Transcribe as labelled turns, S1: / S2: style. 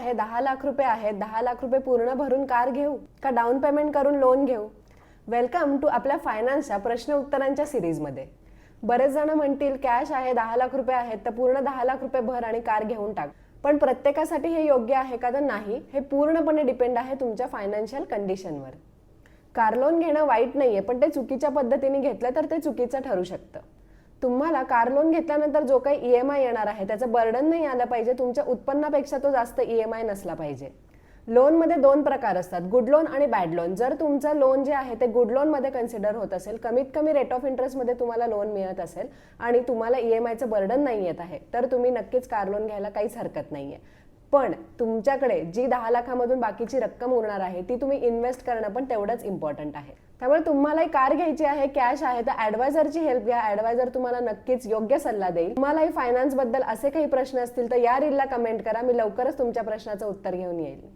S1: आहे 10 लाख रुपये आहेत, 10 लाख रुपये पूर्ण भरून कार घेऊ का डाऊन पेमेंट करून लोन घेऊ? वेलकम टू आपल्या फायनान्सच्या प्रश्न उत्तरांच्या सिरीजमध्ये. बरेच जण म्हणतील कॅश आहे 10 लाख रुपये आहेत तर पूर्ण 10 लाख रुपये भर आणि कार घेऊन टाक. पण प्रत्येकासाठी हे योग्य आहे का तर नाही, हे पूर्णपणे डिपेंड आहे तुमच्या फायनान्शियल कंडिशनवर. कार लोन घेणं वाईट नाहीये, पण ते चुकीच्या पद्धतीने घेतलं तर ते चुकीचं ठरू शकतं. तुम्हाला कार लोन घेतल्यानंतर जो काही EMI येणार आहे त्याचं बर्डन नाही आलं पाहिजे, तुमच्या उत्पन्नापेक्षा तो जास्त EMI नसला पाहिजे. लोनमध्ये 2 प्रकार असतात, गुड लोन आणि बॅड लोन. जर तुमचं लोन जे आहे ते गुड लोनमध्ये कन्सिडर होत असेल, कमीत कमी रेट ऑफ इंटरेस्टमध्ये तुम्हाला लोन मिळत असेल आणि तुम्हाला EMIचं बर्डन नाही येत आहे, तर तुम्ही नक्कीच कार लोन घ्यायला काहीच हरकत नाहीये. पण तुमच्याकडे जी 10 लाखामधून बाकीची रक्कम उरणार आहे ती तुम्ही इन्व्हेस्ट करणं पण तेवढंच इम्पॉर्टंट आहे. त्यामुळे तुम्हालाही कार घ्यायची आहे, कॅश आहे, तर ॲडवायझरची हेल्प घ्या. ॲडवायझर तुम्हाला नक्कीच योग्य सल्ला देईल. तुम्हालाही फायनान्स बद्दल असे काही प्रश्न असतील तर या रीलला कमेंट करा, मी लवकरच तुमच्या प्रश्नाचं उत्तर घेऊन येईल.